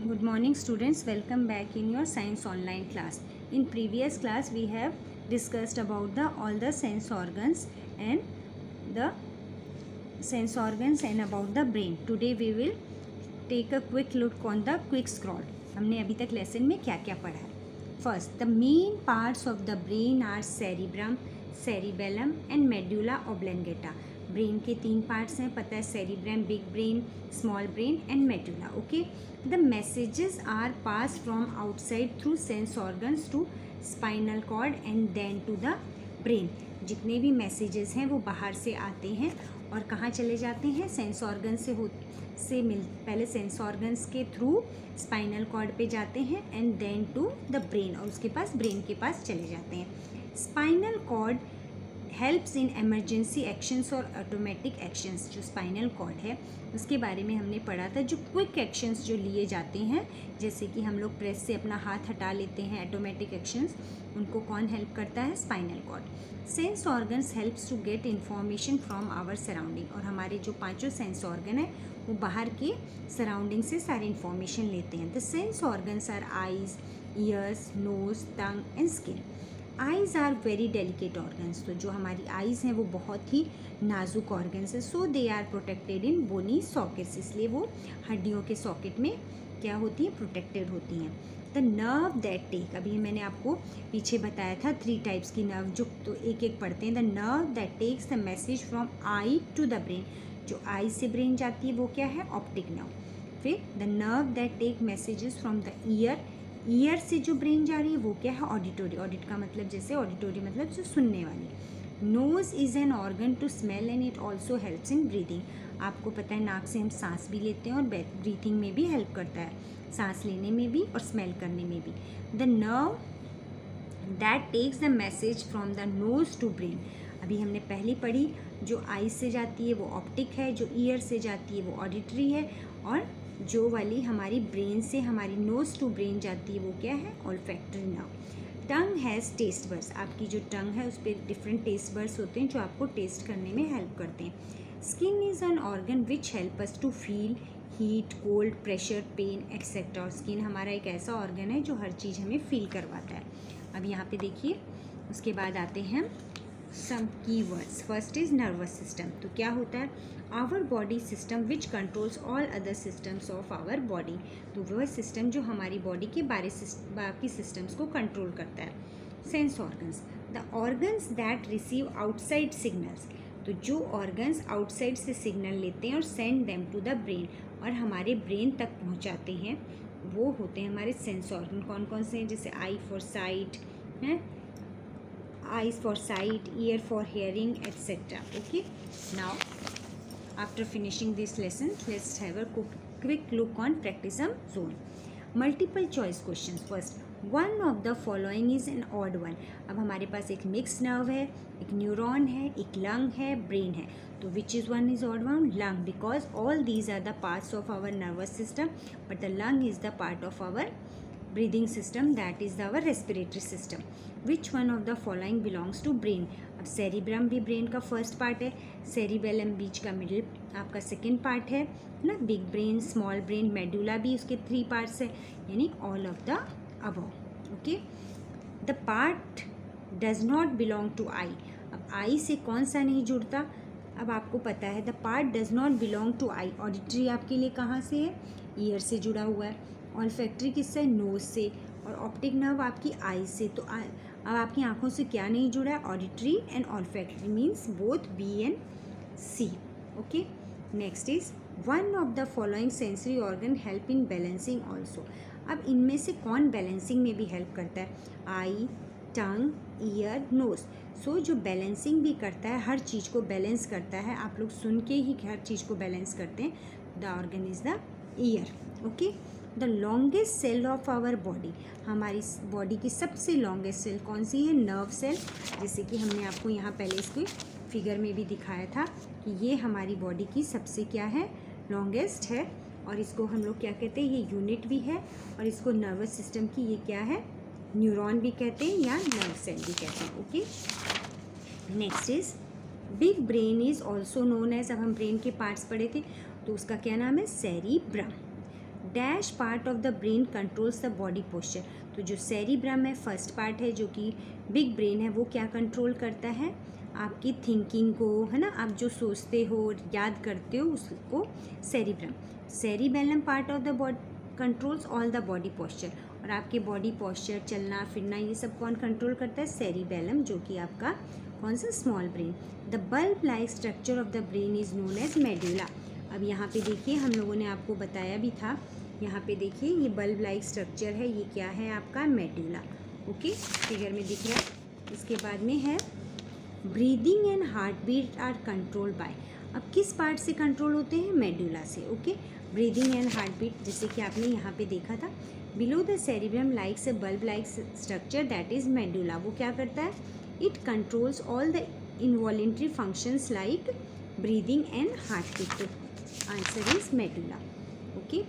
Good morning students, welcome back in your science online class. In previous class we have discussed about all the sense organs and about the brain. Today we will take a quick look on the quick scroll. हमने अभी तक lesson में क्या क्या पढ़ा है. First, the main parts of the brain are cerebrum, cerebellum and medulla oblongata. Brain के 3 parts हैं, पता है, cerebrum, big brain, small brain and medulla. Okay, the messages are pass from outside through sense organs to spinal cord and then to the brain. जितने भी messages हैं वो बाहर से आते हैं और कहाँ चले जाते हैं, सेंस ऑर्गन पहले सेंस ऑर्गन्स के थ्रू स्पाइनल कॉर्ड पे जाते हैं and then to the brain, और उसके पास ब्रेन के पास चले जाते हैं. Spinal cord helps in emergency actions और ऑटोमेटिक एक्शंस. जो स्पाइनल कॉर्ड है उसके बारे में हमने पढ़ा था. जो क्विक एक्शंस जो लिए जाते हैं, जैसे कि हम लोग प्रेस से अपना हाथ हटा लेते हैं, ऑटोमेटिक एक्शंस, उनको कौन हेल्प करता है, spinal cord. Sense organs helps to get information from our surrounding. और हमारे जो 5 सेंस ऑर्गन है वो बाहर के सराउंडिंग से सारी इन्फॉर्मेशन लेते हैं. The sense organs are eyes, ears, nose, tongue and skin. Eyes are very delicate organs. तो जो हमारी आइज़ हैं वो बहुत ही नाजुक ऑर्गन्स है. So they are protected in bony sockets. इसलिए वो हड्डियों के सॉकेट में क्या होती है, प्रोटेक्टेड होती हैं. द नर्व दैट टेक, अभी मैंने आपको पीछे बताया था 3 टाइप्स की नर्व, जो तो एक एक पढ़ते हैं. The nerve that takes the message from eye to the brain. जो आई से ब्रेन जाती है वो क्या है, ऑप्टिक नर्व. फिर the nerve that take messages from the ear. Ear से जो ब्रेन जा रही है वो क्या है, ऑडिटोरी. ऑडिट का मतलब जैसे ऑडिटोरी मतलब जो सुनने वाली. Nose is an organ to smell and it also helps in breathing. आपको पता है नाक से हम सांस भी लेते हैं और ब्रीथिंग में भी हेल्प करता है, सांस लेने में भी और स्मेल करने में भी. The nerve that takes the message from the nose to brain. अभी हमने पहली पढ़ी, जो आईज से जाती है वो ऑप्टिक है, जो ईयर से जाती है वो ऑडिटरी है, और जो वाली हमारी ब्रेन से हमारी नोज टू ब्रेन जाती है वो क्या है, olfactory nerve. Tongue has taste buds. आपकी जो टंग है उस पर डिफरेंट टेस्ट बर्ड्स होते हैं जो आपको टेस्ट करने में हेल्प करते हैं. Skin is an organ which help us to feel heat, cold, pressure, pain etcetera. और स्किन हमारा एक ऐसा ऑर्गन है जो हर चीज़ हमें फील करवाता है. अब यहाँ पे देखिए, उसके बाद आते हैं some keywords. First is nervous system. तो क्या होता है, our body system which controls all other systems of our body. तो वह सिस्टम जो हमारी बॉडी के बाकी सिस्टम्स को कंट्रोल करता है. Sense organs, the organs that receive outside signals. तो जो ऑर्गन्स आउटसाइड से सिग्नल लेते हैं और send them to the brain, और हमारे ब्रेन तक पहुंचाते हैं, वो होते हैं हमारे सेंस ऑर्गन. कौन कौन से हैं, जैसे आई फॉर साइट है, eyes for sight, ear for hearing, etc. Okay, now after finishing this lesson, let's have a quick look on practice zone. Multiple choice questions. First, one of the following is an odd one. अब हमारे पास एक mix nerve है, एक neuron है, एक lung है, brain है. तो which is one is odd one? Lung, because all these are the parts of our nervous system, but the lung is the part of our breathing system, that is our respiratory system. Which one of the following belongs to brain? अब cerebrum भी brain का first part है, cerebellum बीच का middle आपका second part है ना, big brain, small brain, medulla भी उसके 3 पार्ट्स है, यानी all of the above. Okay, the part does not belong to eye. अब आई से कौन सा नहीं जुड़ता, अब आपको पता है, the part does not belong to eye. Auditory आपके लिए कहाँ से है, ईयर से जुड़ा हुआ है. ऑल्फैक्टरी किससे, नोज से. और ऑप्टिक नर्व आपकी आई से. तो अब आपकी आंखों से क्या नहीं जुड़ा है, auditory and olfactory, means both B and C. Okay, next is one of the following sensory organ help in balancing also. अब इनमें से कौन बैलेंसिंग में भी हेल्प करता है, आई, टंग, ईयर, नोज. सो जो बैलेंसिंग भी करता है, हर चीज़ को बैलेंस करता है, आप लोग सुन के ही हर चीज़ को बैलेंस करते हैं, the organ is the ear. Okay, the longest cell of our body. हमारी बॉडी की सबसे लॉन्गेस्ट सेल कौन सी है, नर्व सेल. जैसे कि हमने आपको यहाँ पहले इसके फिगर में भी दिखाया था कि ये हमारी बॉडी की सबसे क्या है, लॉन्गेस्ट है. और इसको हम लोग क्या कहते हैं, ये यूनिट भी है, और इसको नर्वस सिस्टम की ये क्या है, न्यूरॉन भी कहते हैं या नर्व सेल भी कहते हैं. Okay, next is big brain is also known as. अब हम ब्रेन के पार्ट्स पढ़े थे तो उसका क्या नाम है, cerebrum. Dash part of the brain controls the body posture. तो जो सेरिब्रम है फर्स्ट पार्ट है जो कि बिग ब्रेन है, वो क्या कंट्रोल करता है? आपकी थिंकिंग को, है ना, आप जो सोचते हो याद करते हो उसको cerebrum. Cerebellum part of the body controls all the body posture. और आपके बॉडी पोस्चर, चलना फिरना, ये सब कौन कंट्रोल करता है? सेरिबेलम, जो कि आपका कौन सा? Small brain. The bulb like structure of the brain is known as medulla. अब यहाँ पे देखिए, हम लोगों ने आपको बताया भी था, यहाँ पे देखिए ये बल्ब लाइक स्ट्रक्चर है, ये क्या है आपका? मेडुला। ओके, फिगर में दिख रहा है। इसके बाद में है breathing and heart beat are control by. अब किस पार्ट से कंट्रोल होते हैं? मेडुला से। Okay, breathing and heart beat, जैसे कि आपने यहाँ पे देखा था, below the cerebrum likes a bulb like structure that is medulla. वो क्या करता है? It controls all the involuntary functions like breathing and heart beat. तो answer is medulla. Okay,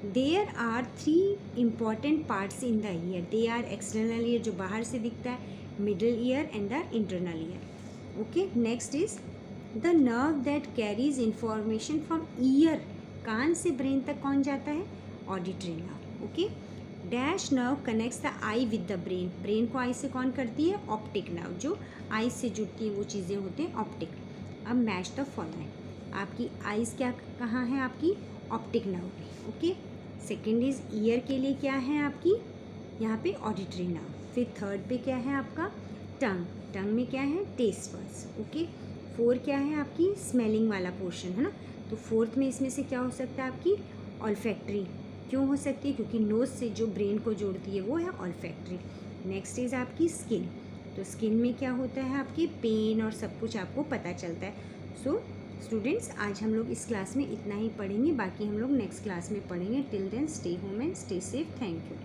there are 3 important parts in the year. They are external ear, जो बाहर से दिखता है, middle ear and the internal ear. Okay, next is the nerve that carries information from ear. कान से brain तक कौन जाता है? Auditory nerve. Okay, dash nerve connects the eye with the brain. Brain को आई से कौन करती है? Optic nerve. जो आई से जुड़ती है वो चीज़ें होते हैं ऑप्टिक। अब मैच द फॉलोइंग। आपकी आईज क्या कहाँ है? आपकी ऑप्टिक नर्व पे। ओके, सेकेंड इज ईयर के लिए क्या है आपकी? यहाँ पे ऑडिटरी नर्व। फिर थर्ड पे क्या है आपका? टंग। टंग में क्या है? Taste buds. ओके, 4 क्या है आपकी? स्मेलिंग वाला पोर्शन, है ना। तो फोर्थ में इसमें से क्या हो सकता है आपकी? ऑल्फैक्ट्री। क्यों हो सकती है? क्योंकि नोज से जो ब्रेन को जोड़ती है वो है ऑल्फैक्ट्री। नेक्स्ट इज आपकी स्किन। तो स्किन में क्या होता है? आपके पेन और सब कुछ आपको पता चलता है। सो स्टूडेंट्स, आज हम लोग इस क्लास में इतना ही पढ़ेंगे, बाकी हम लोग नेक्स्ट क्लास में पढ़ेंगे। Till then stay home and stay safe. Thank you.